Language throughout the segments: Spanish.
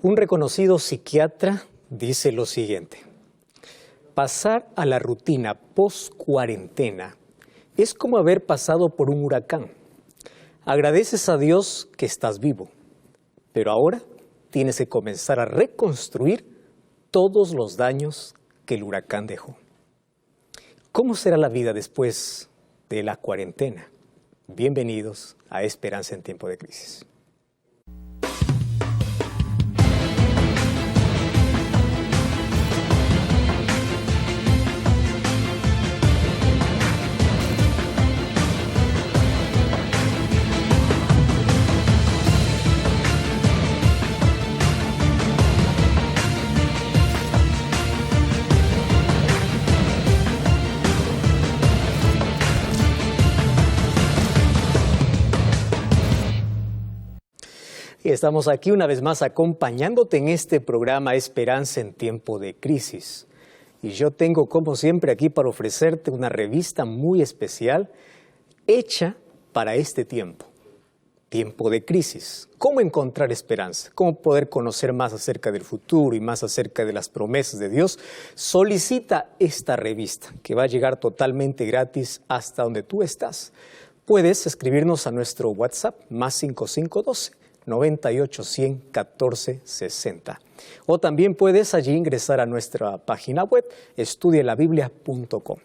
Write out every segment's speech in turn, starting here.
Un reconocido psiquiatra dice lo siguiente: pasar a la rutina post-cuarentena es como haber pasado por un huracán. Agradeces a Dios que estás vivo, pero ahora tienes que comenzar a reconstruir todos los daños que el huracán dejó. ¿Cómo será la vida después de la cuarentena? Bienvenidos a Esperanza en Tiempo de Crisis. Y estamos aquí una vez más acompañándote en este programa Esperanza en Tiempo de Crisis. Y yo tengo, como siempre, aquí para ofrecerte una revista muy especial hecha para este tiempo. Tiempo de crisis. ¿Cómo encontrar esperanza? ¿Cómo poder conocer más acerca del futuro y más acerca de las promesas de Dios? Solicita esta revista que va a llegar totalmente gratis hasta donde tú estás. Puedes escribirnos a nuestro WhatsApp +5512 98 100 14 60. O también puedes allí ingresar a nuestra página web estudielabiblia.com.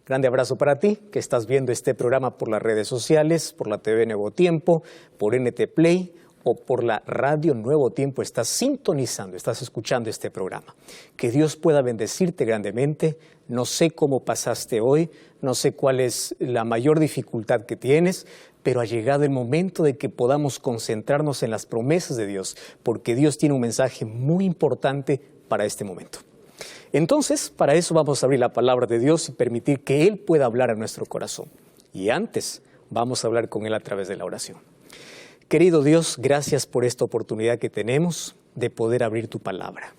Grande abrazo para ti que estás viendo este programa por las redes sociales, por la TV Nuevo Tiempo, por NT Play o por la radio Nuevo Tiempo. Estás sintonizando, estás escuchando este programa. Que Dios pueda bendecirte grandemente. No sé cómo pasaste hoy, no sé cuál es la mayor dificultad que tienes, pero ha llegado el momento de que podamos concentrarnos en las promesas de Dios, porque Dios tiene un mensaje muy importante para este momento. Entonces, para eso vamos a abrir la palabra de Dios y permitir que Él pueda hablar a nuestro corazón. Y antes, vamos a hablar con Él a través de la oración. Querido Dios, gracias por esta oportunidad que tenemos de poder abrir tu palabra.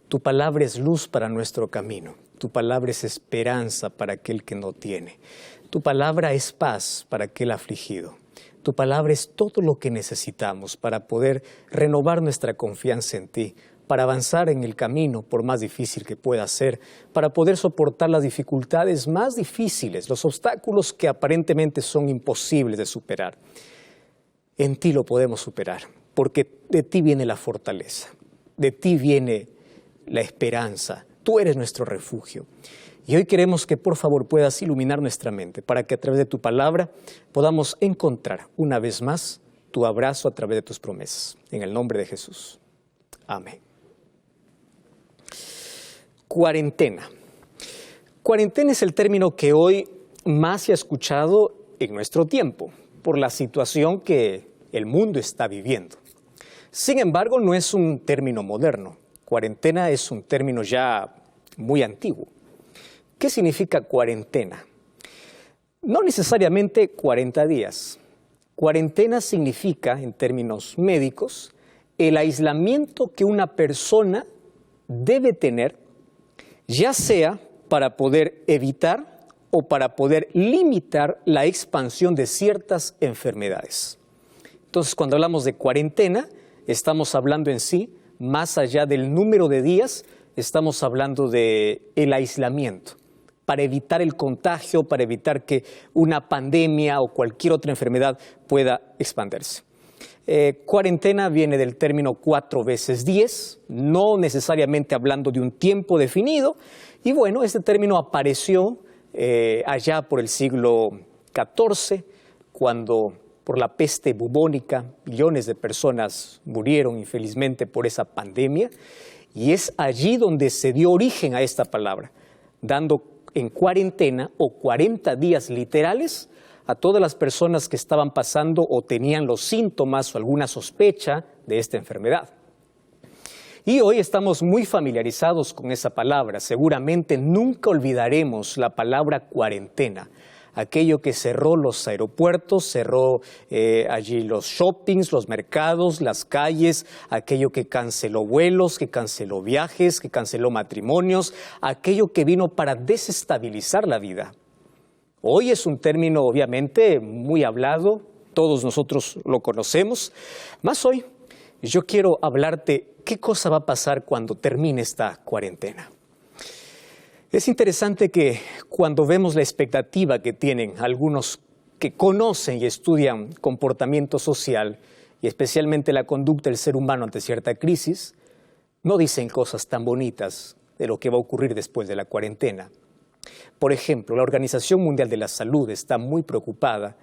Tu palabra es luz para nuestro camino. Tu palabra es esperanza para aquel que no tiene. Tu palabra es paz para aquel afligido. Tu palabra es todo lo que necesitamos para poder renovar nuestra confianza en ti, para avanzar en el camino por más difícil que pueda ser, para poder soportar las dificultades más difíciles, los obstáculos que aparentemente son imposibles de superar. En ti lo podemos superar, porque de ti viene la fortaleza, de ti viene la esperanza. Tú eres nuestro refugio. Y hoy queremos que por favor puedas iluminar nuestra mente para que a través de tu palabra podamos encontrar una vez más tu abrazo a través de tus promesas. En el nombre de Jesús. Amén. Cuarentena. Cuarentena es el término que hoy más se ha escuchado en nuestro tiempo por la situación que el mundo está viviendo. Sin embargo, no es un término moderno. Cuarentena es un término ya muy antiguo. ¿Qué significa cuarentena? No necesariamente 40 días. Cuarentena significa, en términos médicos, el aislamiento que una persona debe tener, ya sea para poder evitar o para poder limitar la expansión de ciertas enfermedades. Entonces, cuando hablamos de cuarentena, estamos hablando en sí, más allá del número de días, estamos hablando de el aislamiento, para evitar el contagio, para evitar que una pandemia o cualquier otra enfermedad pueda expandirse. Cuarentena viene del término 4 veces 10, no necesariamente hablando de un tiempo definido. Y bueno, este término apareció allá por el siglo XIV, cuando por la peste bubónica millones de personas murieron infelizmente por esa pandemia. Y es allí donde se dio origen a esta palabra, dando en cuarentena o 40 días literales a todas las personas que estaban pasando o tenían los síntomas o alguna sospecha de esta enfermedad. Y hoy estamos muy familiarizados con esa palabra. Seguramente nunca olvidaremos la palabra cuarentena. Aquello que cerró los aeropuertos, cerró allí los shoppings, los mercados, las calles, aquello que canceló vuelos, que canceló viajes, que canceló matrimonios, aquello que vino para desestabilizar la vida. Hoy es un término obviamente muy hablado, todos nosotros lo conocemos, más hoy yo quiero hablarte qué cosa va a pasar cuando termine esta cuarentena. Es interesante que cuando vemos la expectativa que tienen algunos que conocen y estudian comportamiento social y especialmente la conducta del ser humano ante cierta crisis, no dicen cosas tan bonitas de lo que va a ocurrir después de la cuarentena. Por ejemplo, la Organización Mundial de la Salud está muy preocupada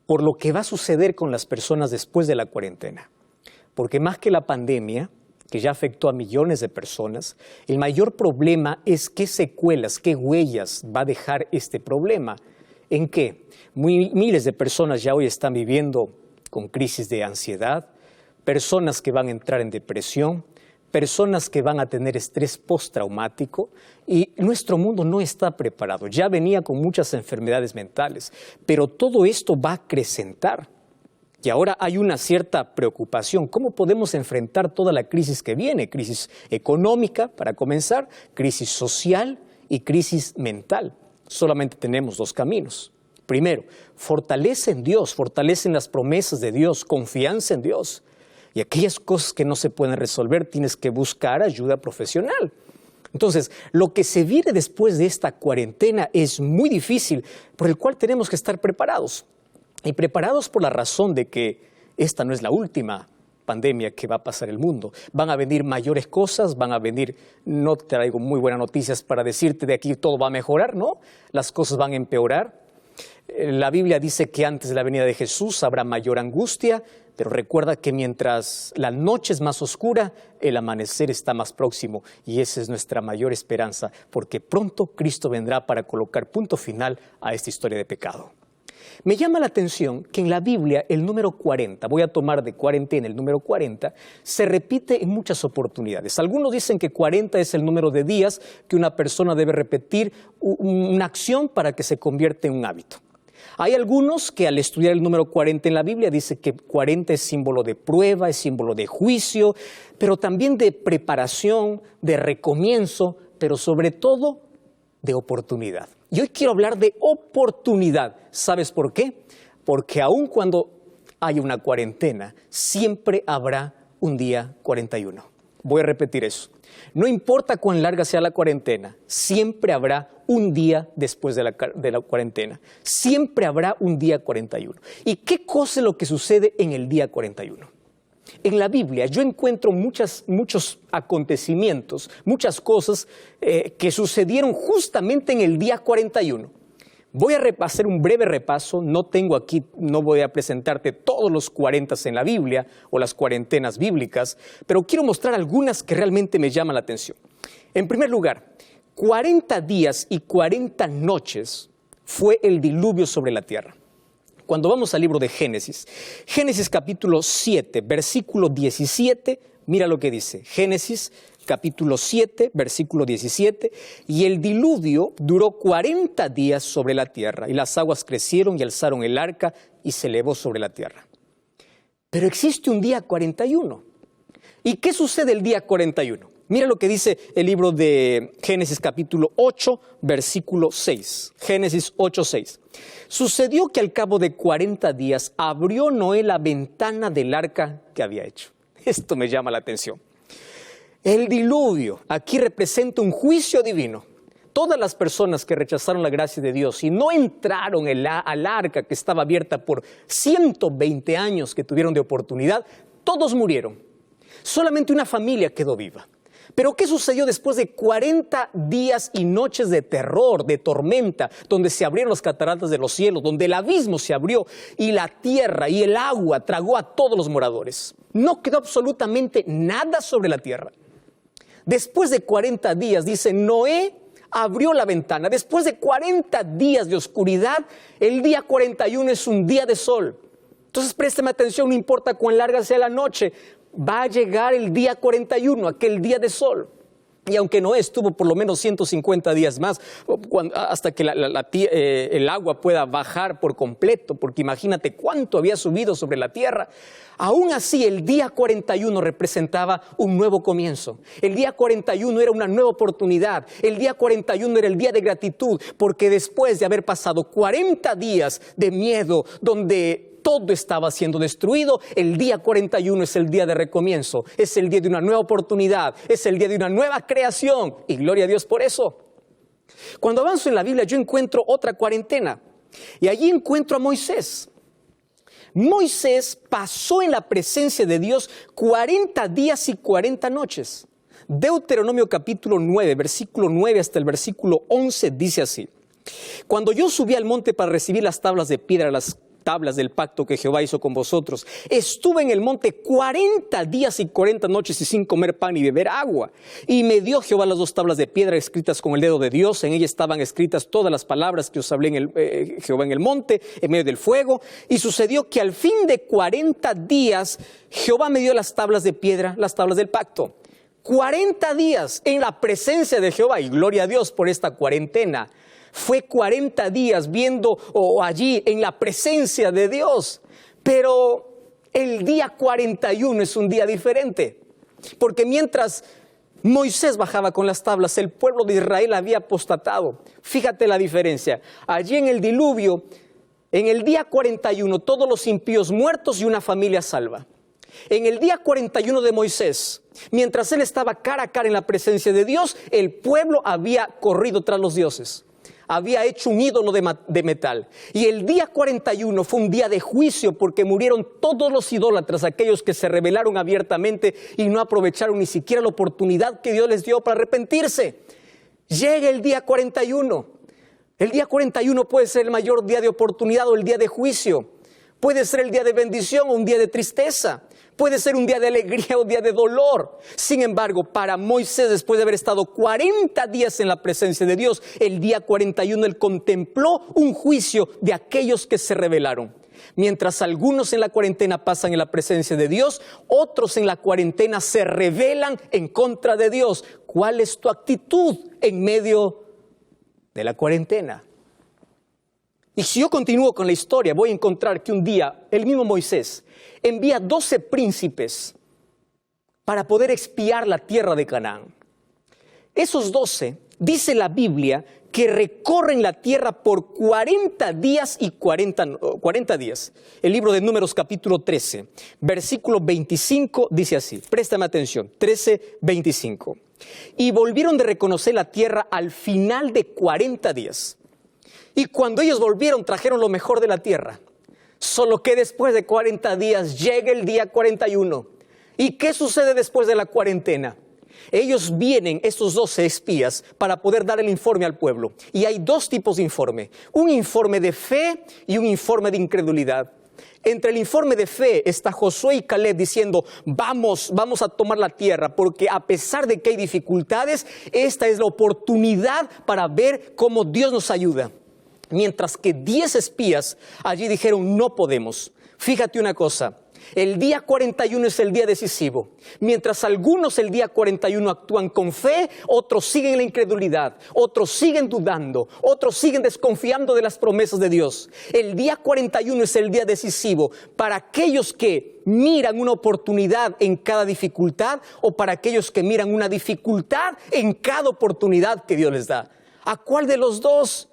por lo que va a suceder con las personas después de la cuarentena. Porque más que la pandemia, que ya afectó a millones de personas, el mayor problema es qué secuelas, qué huellas va a dejar este problema. ¿En qué? Miles de personas ya hoy están viviendo con crisis de ansiedad, personas que van a entrar en depresión, personas que van a tener estrés postraumático, y nuestro mundo no está preparado. Ya venía con muchas enfermedades mentales, pero todo esto va a acrecentar. Y ahora hay una cierta preocupación. ¿Cómo podemos enfrentar toda la crisis que viene? Crisis económica, para comenzar, crisis social y crisis mental. Solamente tenemos dos caminos. Primero, fortalece en Dios, fortalece en las promesas de Dios, confianza en Dios. Y aquellas cosas que no se pueden resolver, tienes que buscar ayuda profesional. Entonces, lo que se viene después de esta cuarentena es muy difícil, por el cual tenemos que estar preparados. Y preparados por la razón de que esta no es la última pandemia que va a pasar el mundo. Van a venir mayores cosas, van a venir, no te traigo muy buenas noticias para decirte de aquí todo va a mejorar, ¿no? Las cosas van a empeorar. La Biblia dice que antes de la venida de Jesús habrá mayor angustia, pero recuerda que mientras la noche es más oscura, el amanecer está más próximo. Y esa es nuestra mayor esperanza, porque pronto Cristo vendrá para colocar punto final a esta historia de pecado. Me llama la atención que en la Biblia el número 40, voy a tomar de cuarentena el número 40, se repite en muchas oportunidades. Algunos dicen que 40 es el número de días que una persona debe repetir una acción para que se convierta en un hábito. Hay algunos que al estudiar el número 40 en la Biblia dicen que 40 es símbolo de prueba, es símbolo de juicio, pero también de preparación, de recomienzo, pero sobre todo de oportunidad. Y hoy quiero hablar de oportunidad. ¿Sabes por qué? Porque aun cuando haya una cuarentena, siempre habrá un día 41. Voy a repetir eso. No importa cuán larga sea la cuarentena, siempre habrá un día después de la cuarentena. Siempre habrá un día 41. ¿Y qué cosa es lo que sucede en el día 41? En la Biblia yo encuentro muchos acontecimientos, muchas cosas que sucedieron justamente en el día 41. Voy a hacer un breve repaso, no voy a presentarte todos los 40 en la Biblia o las cuarentenas bíblicas, pero quiero mostrar algunas que realmente me llaman la atención. En primer lugar, 40 días y 40 noches fue el diluvio sobre la tierra. Cuando vamos al libro de Génesis capítulo 7, versículo 17, mira lo que dice. Génesis capítulo 7, versículo 17, y el diluvio duró 40 días sobre la tierra, y las aguas crecieron y alzaron el arca y se elevó sobre la tierra. Pero existe un día 41. ¿Y qué sucede el día 41? Mira lo que dice el libro de Génesis capítulo 8, versículo 6. Génesis 8, 6. Sucedió que al cabo de 40 días abrió Noé la ventana del arca que había hecho. Esto me llama la atención. El diluvio aquí representa un juicio divino. Todas las personas que rechazaron la gracia de Dios y no entraron al arca que estaba abierta por 120 años que tuvieron de oportunidad, todos murieron. Solamente una familia quedó viva. Pero ¿qué sucedió después de 40 días y noches de terror, de tormenta, donde se abrieron las cataratas de los cielos, donde el abismo se abrió y la tierra y el agua tragó a todos los moradores? No quedó absolutamente nada sobre la tierra. Después de 40 días, dice, Noé abrió la ventana. Después de 40 días de oscuridad, el día 41 es un día de sol. Entonces présteme atención, no importa cuán larga sea la noche, va a llegar el día 41, aquel día de sol. Y aunque Noé estuvo por lo menos 150 días más, hasta que el agua pueda bajar por completo, porque imagínate cuánto había subido sobre la tierra, aún así el día 41 representaba un nuevo comienzo. El día 41 era una nueva oportunidad. El día 41 era el día de gratitud, porque después de haber pasado 40 días de miedo, donde todo estaba siendo destruido. El día 41 es el día de recomienzo, es el día de una nueva oportunidad, es el día de una nueva creación. Y gloria a Dios por eso. Cuando avanzo en la Biblia yo encuentro otra cuarentena y allí encuentro a Moisés. Moisés pasó en la presencia de Dios 40 días y 40 noches. Deuteronomio capítulo 9, versículo 9 hasta el versículo 11 dice así: Cuando yo subí al monte para recibir las tablas de piedra, las tablas del pacto que Jehová hizo con vosotros, estuve en el monte 40 días y 40 noches y sin comer pan y beber agua. Y me dio Jehová las 2 tablas de piedra escritas con el dedo de Dios. En ellas estaban escritas todas las palabras que os hablé Jehová en el monte, en medio del fuego. Y sucedió que al fin de 40 días Jehová me dio las tablas de piedra, las tablas del pacto. 40 días en la presencia de Jehová, y gloria a Dios por esta cuarentena. Fue 40 días viendo allí en la presencia de Dios. Pero el día 41 es un día diferente. Porque mientras Moisés bajaba con las tablas, el pueblo de Israel había apostatado. Fíjate la diferencia. Allí en el diluvio, en el día 41, todos los impíos muertos y una familia salva. En el día 41 de Moisés, mientras él estaba cara a cara en la presencia de Dios, el pueblo había corrido tras los dioses. Había hecho un ídolo de metal. Y el día 41 fue un día de juicio porque murieron todos los idólatras, aquellos que se rebelaron abiertamente y no aprovecharon ni siquiera la oportunidad que Dios les dio para arrepentirse. Llega el día 41. El día 41 puede ser el mayor día de oportunidad o el día de juicio. Puede ser el día de bendición o un día de tristeza. Puede ser un día de alegría o un día de dolor. Sin embargo, para Moisés, después de haber estado 40 días en la presencia de Dios, el día 41 él contempló un juicio de aquellos que se rebelaron. Mientras algunos en la cuarentena pasan en la presencia de Dios, otros en la cuarentena se rebelan en contra de Dios. ¿Cuál es tu actitud en medio de la cuarentena? Y si yo continúo con la historia, voy a encontrar que un día el mismo Moisés envía 12 príncipes para poder expiar la tierra de Canaán. Esos 12, dice la Biblia, que recorren la tierra por 40 días y 40 días. El libro de Números capítulo 13, versículo 25 dice así, préstame atención, 13, 25. Y volvieron de reconocer la tierra al final de 40 días. Y cuando ellos volvieron, trajeron lo mejor de la tierra. Solo que después de 40 días llega el día 41. ¿Y qué sucede después de la cuarentena? Ellos vienen, estos 12 espías, para poder dar el informe al pueblo. Y hay 2 tipos de informe. Un informe de fe y un informe de incredulidad. Entre el informe de fe está Josué y Caleb diciendo, vamos a tomar la tierra, porque a pesar de que hay dificultades, esta es la oportunidad para ver cómo Dios nos ayuda. Mientras que 10 espías allí dijeron, no podemos. Fíjate una cosa, el día 41 es el día decisivo. Mientras algunos el día 41 actúan con fe, otros siguen en la incredulidad, otros siguen dudando, otros siguen desconfiando de las promesas de Dios. El día 41 es el día decisivo para aquellos que miran una oportunidad en cada dificultad o para aquellos que miran una dificultad en cada oportunidad que Dios les da. ¿A cuál de los dos?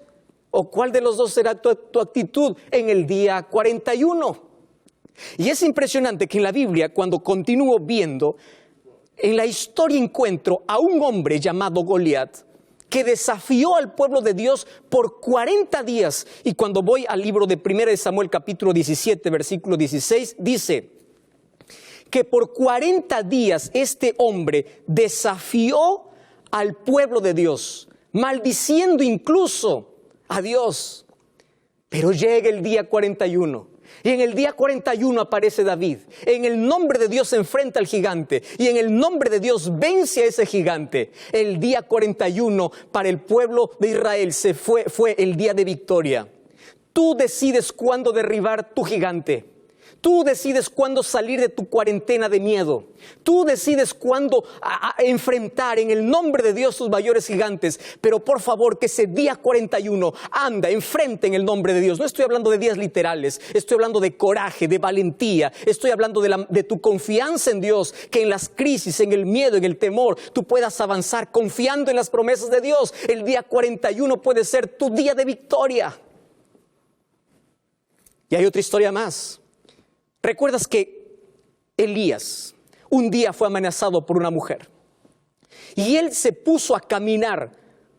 ¿O cuál de los dos será tu actitud en el día 41? Y es impresionante que en la Biblia, cuando continúo viendo, en la historia encuentro a un hombre llamado Goliat, que desafió al pueblo de Dios por 40 días. Y cuando voy al libro de 1 Samuel capítulo 17, versículo 16, dice que por 40 días este hombre desafió al pueblo de Dios, maldiciendo incluso a Dios. Pero llega el día 41 y en el día 41 aparece David. En el nombre de Dios se enfrenta al gigante y en el nombre de Dios vence a ese gigante. El día 41 para el pueblo de Israel fue el día de victoria. Tú decides cuándo derribar tu gigante. Tú decides cuándo salir de tu cuarentena de miedo. Tú decides cuándo enfrentar en el nombre de Dios tus mayores gigantes. Pero por favor, que ese día 41 enfrente en el nombre de Dios. No estoy hablando de días literales. Estoy hablando de coraje, de valentía. Estoy hablando de tu confianza en Dios. Que en las crisis, en el miedo, en el temor, tú puedas avanzar confiando en las promesas de Dios. El día 41 puede ser tu día de victoria. Y hay otra historia más. Recuerdas que Elías un día fue amenazado por una mujer y él se puso a caminar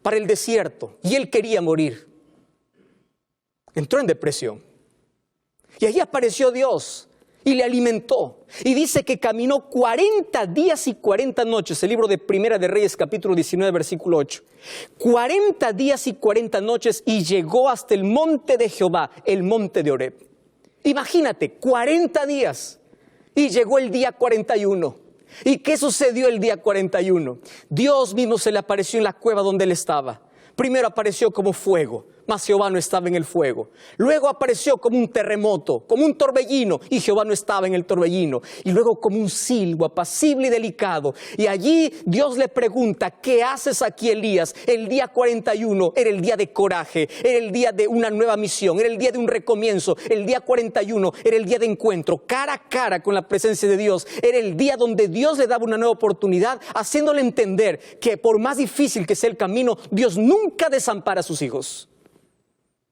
para el desierto y él quería morir. Entró en depresión y allí apareció Dios y le alimentó. Y dice que caminó 40 días y 40 noches, el libro de Primera de Reyes, capítulo 19, versículo 8. 40 días y 40 noches y llegó hasta el monte de Jehová, el monte de Horeb. Imagínate, 40 días y llegó el día 41. ¿Y qué sucedió el día 41? Dios mismo se le apareció en la cueva donde él estaba. Primero apareció como fuego, mas Jehová no estaba en el fuego. Luego apareció como un terremoto, como un torbellino, y Jehová no estaba en el torbellino. Y luego como un silbo apacible y delicado. Y allí Dios le pregunta, ¿qué haces aquí, Elías? El día 41 era el día de coraje, era el día de una nueva misión, era el día de un recomienzo. El día 41 era el día de encuentro, cara a cara con la presencia de Dios. Era el día donde Dios le daba una nueva oportunidad, haciéndole entender que por más difícil que sea el camino, Dios nunca desampara a sus hijos.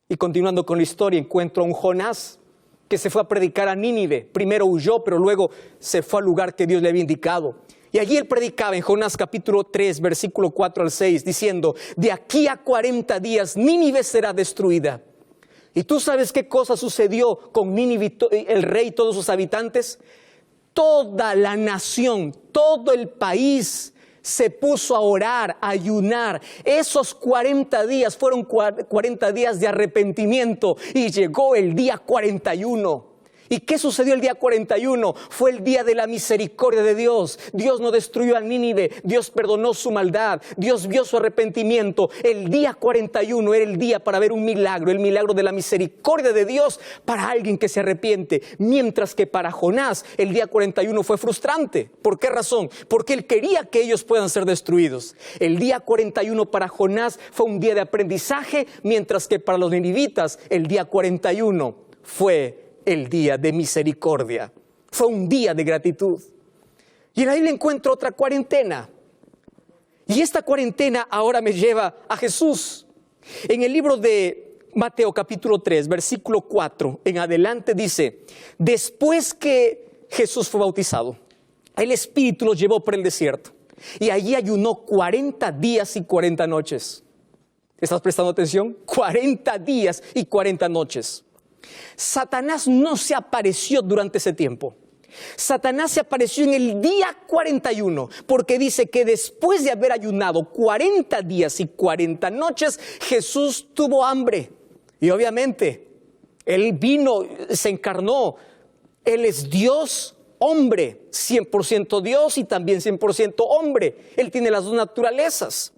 Y continuando con la historia, encuentro a un Jonás que se fue a predicar a Nínive. Primero huyó, pero luego se fue al lugar que Dios le había indicado. Y allí él predicaba en Jonás capítulo 3, versículo 4 al 6, diciendo, de aquí a 40 días Nínive será destruida. ¿Y tú sabes qué cosa sucedió con Nínive, el rey y todos sus habitantes? Toda la nación, todo el país se puso a orar, a ayunar. Esos 40 días fueron 40 días de arrepentimiento y llegó el día 41. ¿Y qué sucedió el día 41? Fue el día de la misericordia de Dios. Dios no destruyó a Nínive, Dios perdonó su maldad, Dios vio su arrepentimiento. El día 41 era el día para ver un milagro, el milagro de la misericordia de Dios para alguien que se arrepiente. Mientras que para Jonás el día 41 fue frustrante. ¿Por qué razón? Porque él quería que ellos puedan ser destruidos. El día 41 para Jonás fue un día de aprendizaje, mientras que para los ninivitas el día 41 fue el día de misericordia. Fue un día de gratitud. Y en la Biblia encuentro otra cuarentena. Y esta cuarentena ahora me lleva a Jesús. En el libro de Mateo capítulo 3, versículo 4 en adelante dice, después que Jesús fue bautizado, el Espíritu lo llevó por el desierto. Y allí ayunó 40 días y 40 noches. ¿Estás prestando atención? 40 días y 40 noches. Satanás no se apareció durante ese tiempo. Satanás se apareció en el día 41, porque dice que después de haber ayunado 40 días y 40 noches, Jesús tuvo hambre. Y obviamente, Él vino, se encarnó. Él es Dios, hombre, 100% Dios y también 100% hombre. Él tiene las dos naturalezas.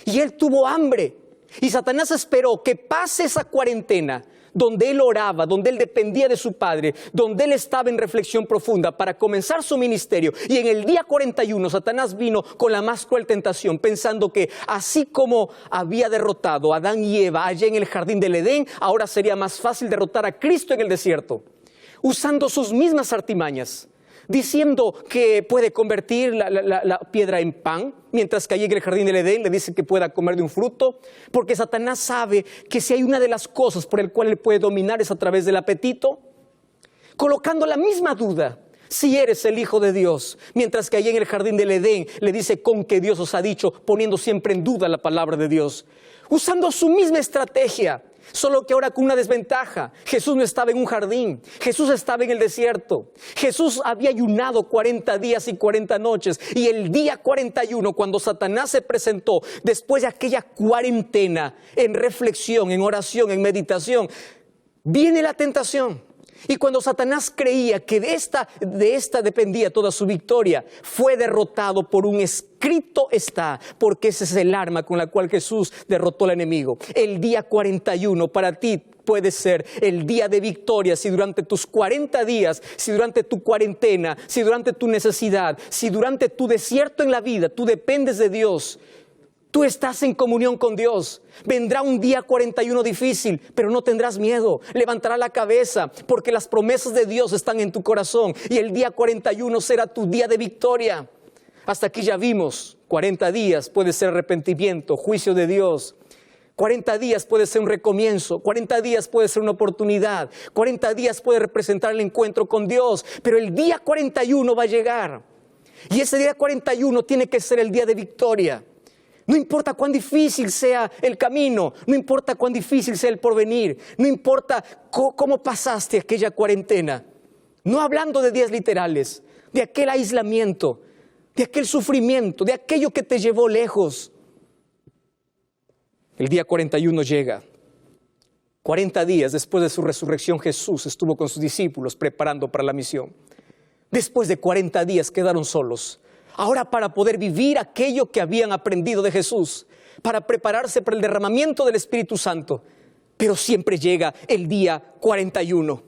Y Él tuvo hambre. Y Satanás esperó que pase esa cuarentena, donde él oraba, donde él dependía de su Padre, donde él estaba en reflexión profunda para comenzar su ministerio. Y en el día 41 Satanás vino con la más cruel tentación, pensando que así como había derrotado a Adán y Eva allá en el jardín del Edén, ahora sería más fácil derrotar a Cristo en el desierto, usando sus mismas artimañas, diciendo que puede convertir la piedra en pan, mientras que allí en el jardín del Edén le dice que pueda comer de un fruto, porque Satanás sabe que si hay una de las cosas por el cual él puede dominar es a través del apetito, colocando la misma duda, si eres el Hijo de Dios, mientras que allí en el jardín del Edén le dice con que Dios os ha dicho, poniendo siempre en duda la palabra de Dios, usando su misma estrategia. Solo que ahora con una desventaja. Jesús no estaba en un jardín, Jesús estaba en el desierto. Jesús había ayunado 40 días y 40 noches. Y el día 41, cuando Satanás se presentó, después de aquella cuarentena, en reflexión, en oración, en meditación, viene la tentación. Y cuando Satanás creía que de esta dependía toda su victoria, fue derrotado por un escrito está, porque ese es el arma con la cual Jesús derrotó al enemigo. El día 41 para ti puede ser el día de victoria si durante tus 40 días, si durante tu cuarentena, si durante tu necesidad, si durante tu desierto en la vida, tú dependes de Dios. Tú estás en comunión con Dios. Vendrá un día 41 difícil, pero no tendrás miedo. Levantarás la cabeza porque las promesas de Dios están en tu corazón. Y el día 41 será tu día de victoria. Hasta aquí ya vimos, 40 días puede ser arrepentimiento, juicio de Dios. 40 días puede ser un recomienzo, 40 días puede ser una oportunidad, 40 días puede representar el encuentro con Dios, pero el día 41 va a llegar. Y ese día 41 tiene que ser el día de victoria. No importa cuán difícil sea el camino, no importa cuán difícil sea el porvenir, no importa cómo pasaste aquella cuarentena. No hablando de días literales, de aquel aislamiento, de aquel sufrimiento, de aquello que te llevó lejos. El día 41 llega. 40 días después de su resurrección, Jesús estuvo con sus discípulos preparando para la misión. Después de 40 días quedaron solos. Ahora, para poder vivir aquello que habían aprendido de Jesús, para prepararse para el derramamiento del Espíritu Santo. Pero siempre llega el día 41.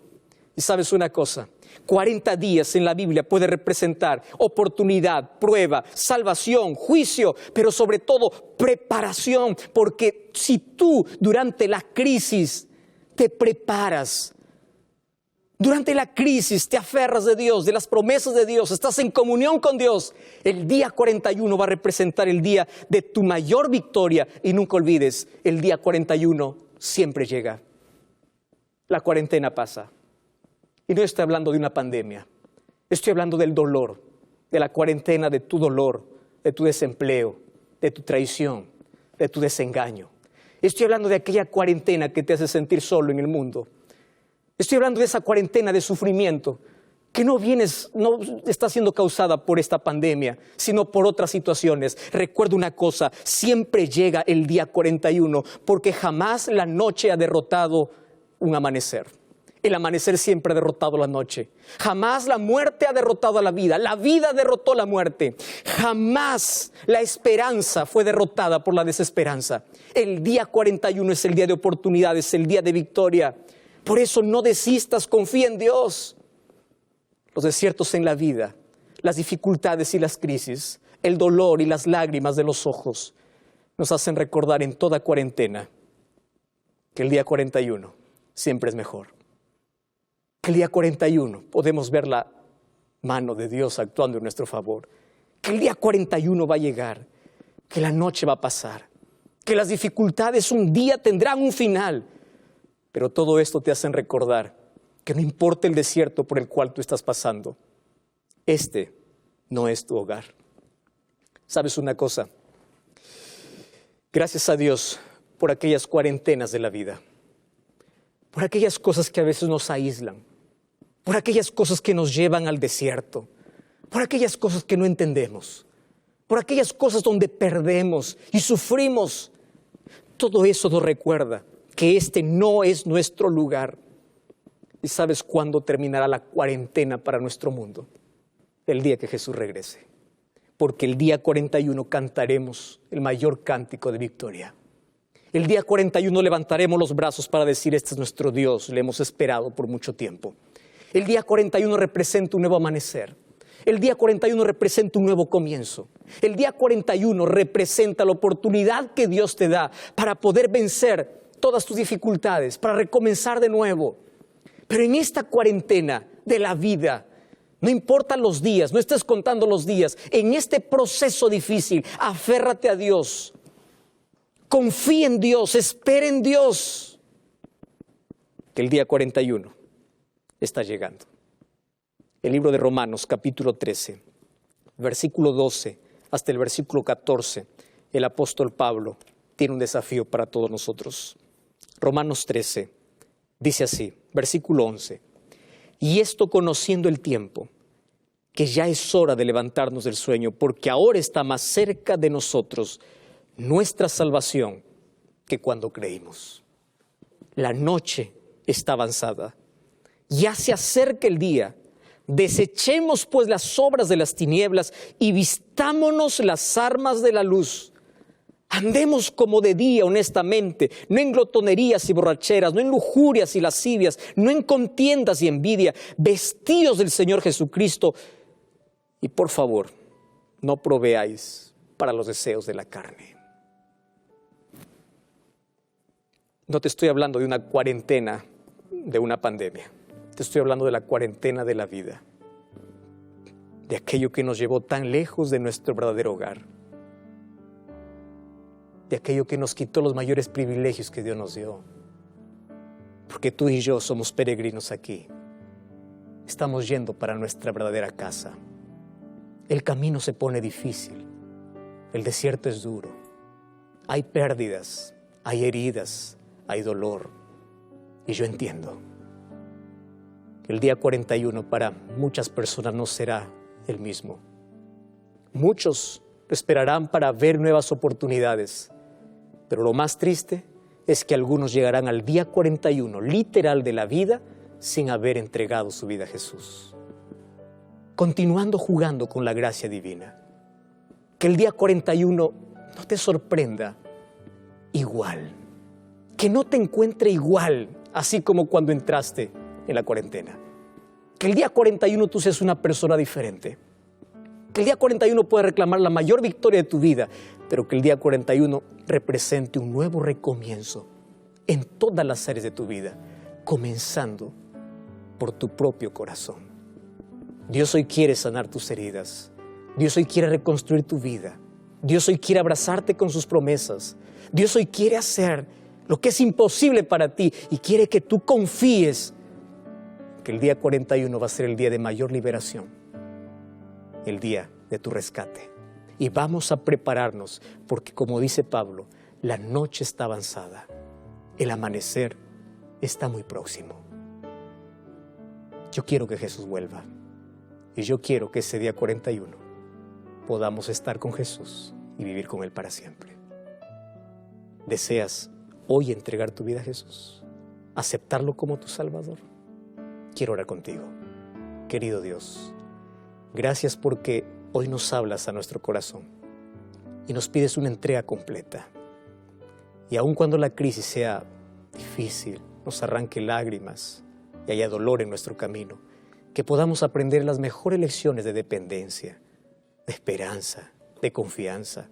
Y sabes una cosa, 40 días en la Biblia puede representar oportunidad, prueba, salvación, juicio, pero sobre todo preparación. Porque si tú durante la crisis te preparas, durante la crisis te aferras de Dios, de las promesas de Dios, estás en comunión con Dios, el día 41 va a representar el día de tu mayor victoria. Y nunca olvides, el día 41 siempre llega. La cuarentena pasa. Y no estoy hablando de una pandemia, estoy hablando del dolor, de la cuarentena, de tu dolor, de tu desempleo, de tu traición, de tu desengaño. Estoy hablando de aquella cuarentena que te hace sentir solo en el mundo. Estoy hablando de esa cuarentena de sufrimiento que no está siendo causada por esta pandemia, sino por otras situaciones. Recuerda una cosa, siempre llega el día 41, porque jamás la noche ha derrotado un amanecer. El amanecer siempre ha derrotado la noche. Jamás la muerte ha derrotado a la vida derrotó la muerte. Jamás la esperanza fue derrotada por la desesperanza. El día 41 es el día de oportunidades, el día de victoria. Por eso no desistas, confía en Dios. Los desiertos en la vida, las dificultades y las crisis, el dolor y las lágrimas de los ojos nos hacen recordar en toda cuarentena que el día 41 siempre es mejor. Que el día 41 podemos ver la mano de Dios actuando en nuestro favor. Que el día 41 va a llegar, que la noche va a pasar, que las dificultades un día tendrán un final. Pero todo esto te hacen recordar que no importa el desierto por el cual tú estás pasando, este no es tu hogar. ¿Sabes una cosa? Gracias a Dios por aquellas cuarentenas de la vida, por aquellas cosas que a veces nos aíslan, por aquellas cosas que nos llevan al desierto, por aquellas cosas que no entendemos, por aquellas cosas donde perdemos y sufrimos. Todo eso nos recuerda que este no es nuestro lugar. ¿Y sabes cuándo terminará la cuarentena para nuestro mundo? El día que Jesús regrese. Porque el día 41 cantaremos el mayor cántico de victoria. El día 41 levantaremos los brazos para decir: este es nuestro Dios, le hemos esperado por mucho tiempo. El día 41 representa un nuevo amanecer. El día 41 representa un nuevo comienzo. El día 41 representa la oportunidad que Dios te da para poder vencer todas tus dificultades, para recomenzar de nuevo. Pero en esta cuarentena de la vida, no importan los días, no estés contando los días. En este proceso difícil, aférrate a Dios. Confía en Dios, espera en Dios. Que el día 41 está llegando. El libro de Romanos, capítulo 13, versículo 12 hasta el versículo 14, el apóstol Pablo tiene un desafío para todos nosotros. Romanos 13, dice así, versículo 11. Y esto conociendo el tiempo, que ya es hora de levantarnos del sueño, porque ahora está más cerca de nosotros nuestra salvación que cuando creímos. La noche está avanzada, ya se acerca el día. Desechemos pues las obras de las tinieblas y vistámonos las armas de la luz. Andemos como de día honestamente, no en glotonerías y borracheras, no en lujurias y lascivias, no en contiendas y envidia, vestidos del Señor Jesucristo. Y por favor, no proveáis para los deseos de la carne. No te estoy hablando de una cuarentena, de una pandemia. Te estoy hablando de la cuarentena de la vida, de aquello que nos llevó tan lejos de nuestro verdadero hogar, de aquello que nos quitó los mayores privilegios que Dios nos dio. Porque tú y yo somos peregrinos aquí. Estamos yendo para nuestra verdadera casa. El camino se pone difícil. El desierto es duro. Hay pérdidas, hay heridas, hay dolor. Y yo entiendo que el día 41 para muchas personas no será el mismo. Muchos lo esperarán para ver nuevas oportunidades. Pero lo más triste es que algunos llegarán al día 41, literal de la vida, sin haber entregado su vida a Jesús. Continuando jugando con la gracia divina. Que el día 41 no te sorprenda igual. Que no te encuentre igual, así como cuando entraste en la cuarentena. Que el día 41 tú seas una persona diferente. Que el día 41 pueda reclamar la mayor victoria de tu vida, pero que el día 41 represente un nuevo recomienzo en todas las áreas de tu vida, comenzando por tu propio corazón. Dios hoy quiere sanar tus heridas. Dios hoy quiere reconstruir tu vida. Dios hoy quiere abrazarte con sus promesas. Dios hoy quiere hacer lo que es imposible para ti y quiere que tú confíes que el día 41 va a ser el día de mayor liberación, el día de tu rescate. Y vamos a prepararnos porque, como dice Pablo, la noche está avanzada, el amanecer está muy próximo. Yo quiero que Jesús vuelva y yo quiero que ese día 41 podamos estar con Jesús y vivir con Él para siempre. ¿Deseas hoy entregar tu vida a Jesús? ¿Aceptarlo como tu Salvador? Quiero orar contigo. Querido Dios, gracias porque hoy nos hablas a nuestro corazón y nos pides una entrega completa. Y aun cuando la crisis sea difícil, nos arranque lágrimas y haya dolor en nuestro camino, que podamos aprender las mejores lecciones de dependencia, de esperanza, de confianza,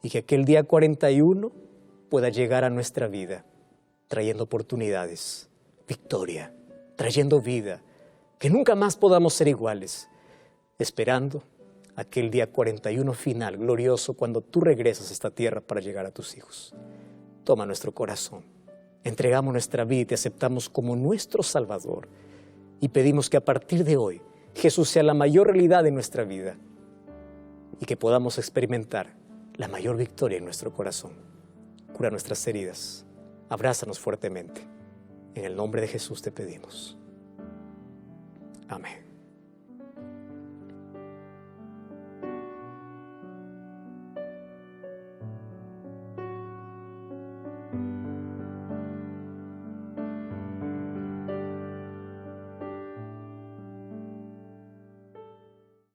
y que aquel día 41 pueda llegar a nuestra vida trayendo oportunidades, victoria, trayendo vida, que nunca más podamos ser iguales, esperando aquel día 41 final, glorioso, cuando tú regresas a esta tierra para llegar a tus hijos. Toma nuestro corazón, entregamos nuestra vida y te aceptamos como nuestro Salvador y pedimos que a partir de hoy Jesús sea la mayor realidad de nuestra vida y que podamos experimentar la mayor victoria en nuestro corazón. Cura nuestras heridas, abrázanos fuertemente. En el nombre de Jesús te pedimos. Amén.